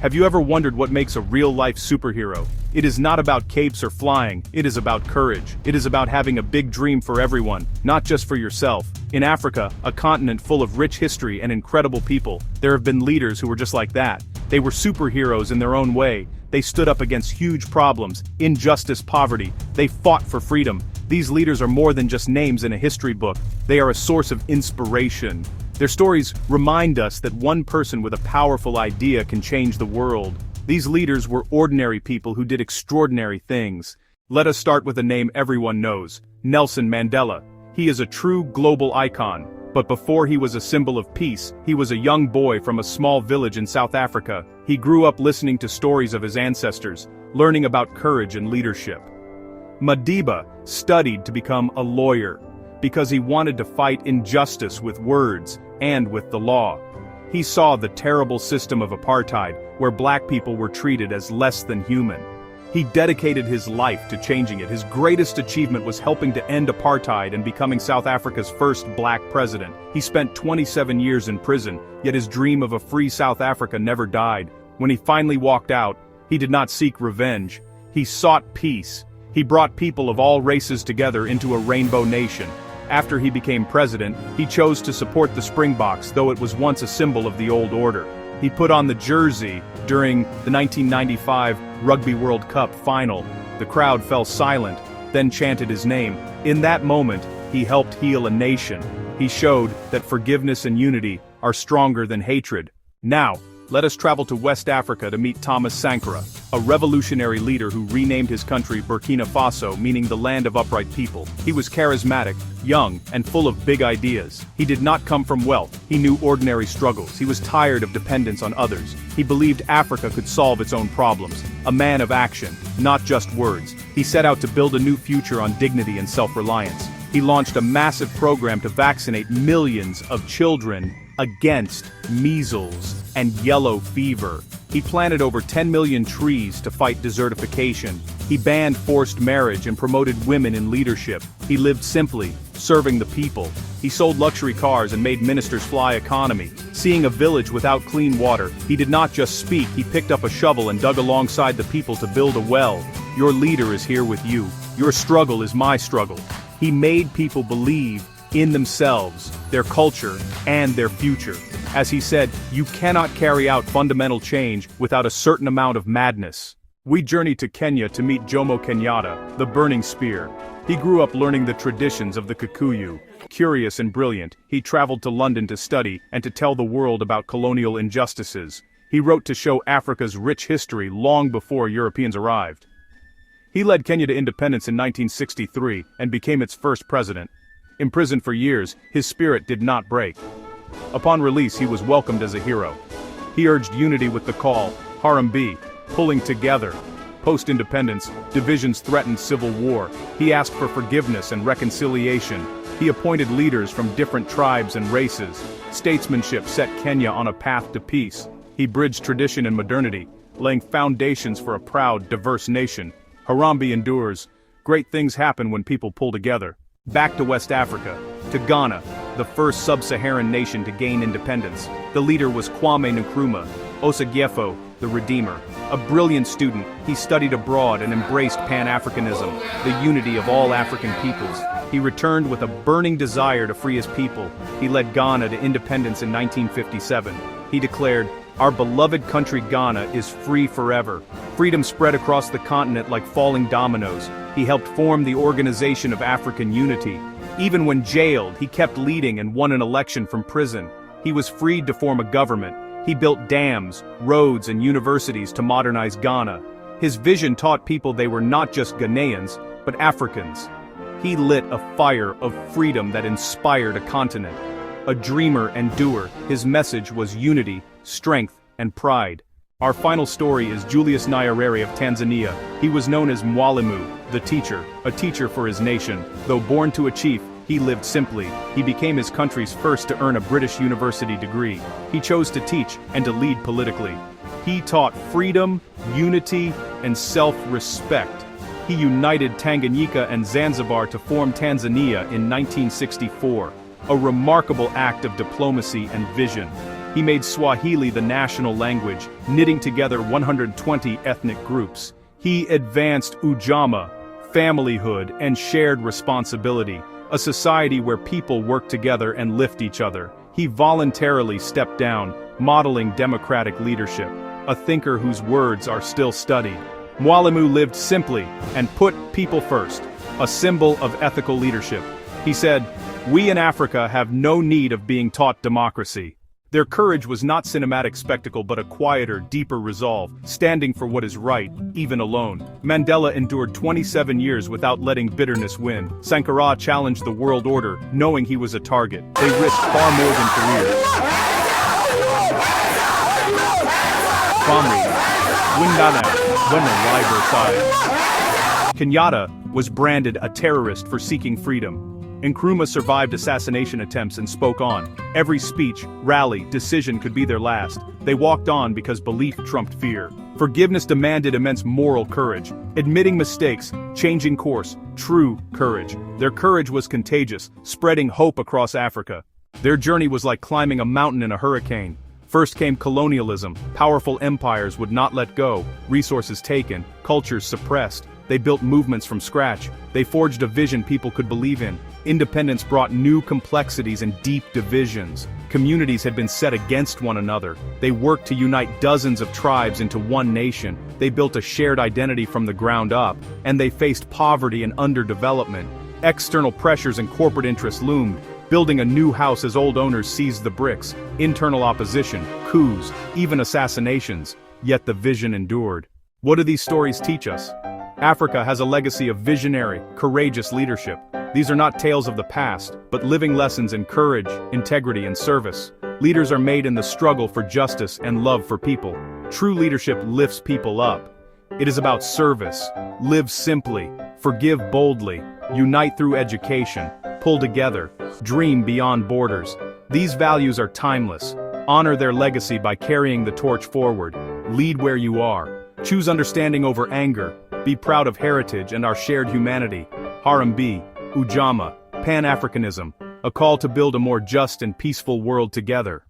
Have you ever wondered what makes a real-life superhero? It is not about capes or flying, it is about courage. It is about having a big dream for everyone, not just for yourself. In Africa, a continent full of rich history and incredible people, there have been leaders who were just like that. They were superheroes in their own way. They stood up against huge problems, injustice, poverty. They fought for freedom. These leaders are more than just names in a history book. They are a source of inspiration. Their stories remind us that one person with a powerful idea can change the world. These leaders were ordinary people who did extraordinary things. Let us start with a name everyone knows, Nelson Mandela. He is a true global icon, but before he was a symbol of peace, he was a young boy from a small village in South Africa. He grew up listening to stories of his ancestors, learning about courage and leadership. Madiba studied to become a lawyer, because he wanted to fight injustice with words and with the law. He saw the terrible system of apartheid, where black people were treated as less than human. He dedicated his life to changing it. His greatest achievement was helping to end apartheid and becoming South Africa's first black president. He spent 27 years in prison, yet his dream of a free South Africa never died. When he finally walked out, he did not seek revenge. He sought peace. He brought people of all races together into a rainbow nation. After he became president, he chose to support the Springboks, though it was once a symbol of the old order. He put on the jersey during the 1995 Rugby World Cup final. The crowd fell silent, then chanted his name. In that moment, he helped heal a nation. He showed that forgiveness and unity are stronger than hatred. Now, let us travel to West Africa to meet Thomas Sankara, a revolutionary leader who renamed his country Burkina Faso, meaning the land of upright people. He was charismatic, young, and full of big ideas. He did not come from wealth. He knew ordinary struggles. He was tired of dependence on others. He believed Africa could solve its own problems. A man of action, not just words. He set out to build a new future on dignity and self-reliance. He launched a massive program to vaccinate millions of children against measles and yellow fever. He planted over 10 million trees to fight desertification. He banned forced marriage and promoted women in leadership. He lived simply, serving the people. He sold luxury cars and made ministers fly economy. Seeing a village without clean water, he did not just speak, he picked up a shovel and dug alongside the people to build a well. Your leader is here with you. Your struggle is my struggle. He made people believe in themselves, their culture, and their future. As he said, you cannot carry out fundamental change without a certain amount of madness. We journey to Kenya to meet Jomo Kenyatta, the burning spear. He grew up learning the traditions of the Kikuyu. Curious and brilliant, he traveled to London to study and to tell the world about colonial injustices. He wrote to show Africa's rich history long before Europeans arrived. He led Kenya to independence in 1963 and became its first president. Imprisoned for years, his spirit did not break. Upon release, he was welcomed as a hero. He urged unity with the call, Harambee, pulling together. Post-independence, divisions threatened civil war. He asked for forgiveness and reconciliation. He appointed leaders from different tribes and races. Statesmanship set Kenya on a path to peace. He bridged tradition and modernity, laying foundations for a proud, diverse nation. Harambee endures. Great things happen when people pull together. Back to West Africa, to Ghana, the first sub-Saharan nation to gain independence. The leader was Kwame Nkrumah, Osagyefo, the Redeemer. A brilliant student, he studied abroad and embraced Pan-Africanism, the unity of all African peoples. He returned with a burning desire to free his people. He led Ghana to independence in 1957. He declared, "Our beloved country Ghana is free forever." Freedom spread across the continent like falling dominoes. He helped form the Organization of African Unity. Even when jailed, he kept leading and won an election from prison. He was freed to form a government. He built dams, roads, and universities to modernize Ghana. His vision taught people they were not just Ghanaians, but Africans. He lit a fire of freedom that inspired a continent. A dreamer and doer, his message was unity, strength, and pride. Our final story is Julius Nyerere of Tanzania. He was known as Mwalimu, the teacher, a teacher for his nation. Though born to a chief, he lived simply. He became his country's first to earn a British university degree. He chose to teach and to lead politically. He taught freedom, unity, and self-respect. He united Tanganyika and Zanzibar to form Tanzania in 1964. A remarkable act of diplomacy and vision. He made Swahili the national language, knitting together 120 ethnic groups. He advanced Ujamaa, familyhood, and shared responsibility, a society where people work together and lift each other. He voluntarily stepped down, modeling democratic leadership, a thinker whose words are still studied. Mwalimu lived simply and put people first, a symbol of ethical leadership. He said, "We in Africa have no need of being taught democracy." Their courage was not cinematic spectacle but a quieter, deeper resolve, standing for what is right, even alone. Mandela endured 27 years without letting bitterness win. Sankara challenged the world order, knowing he was a target. They risked far more than careers. Kwame, Windana, Wenna Kenyatta was branded a terrorist for seeking freedom. Nkrumah survived assassination attempts and spoke on. Every speech, rally, decision could be their last. They walked on because belief trumped fear. Forgiveness demanded immense moral courage. Admitting mistakes, changing course, true courage. Their courage was contagious, spreading hope across Africa. Their journey was like climbing a mountain in a hurricane. First came colonialism. Powerful empires would not let go. Resources taken, cultures suppressed. They built movements from scratch. They forged a vision people could believe in. Independence brought new complexities and deep divisions. Communities had been set against one another. They worked to unite dozens of tribes into one nation. They built a shared identity from the ground up, and they faced poverty and underdevelopment. External pressures and corporate interests loomed, building a new house as old owners seized the bricks. Internal opposition, coups, even assassinations. Yet the vision endured. What do these stories teach us? Africa has a legacy of visionary, courageous leadership. These are not tales of the past, but living lessons in courage, integrity, and service. Leaders are made in the struggle for justice and love for people. True leadership lifts people up. It is about service. Live simply, forgive boldly, unite through education, pull together, dream beyond borders. These values are timeless. Honor their legacy by carrying the torch forward. Lead where you are. Choose understanding over anger. Be proud of heritage and our shared humanity. Harambee, Ujamaa, Pan-Africanism, a call to build a more just and peaceful world together.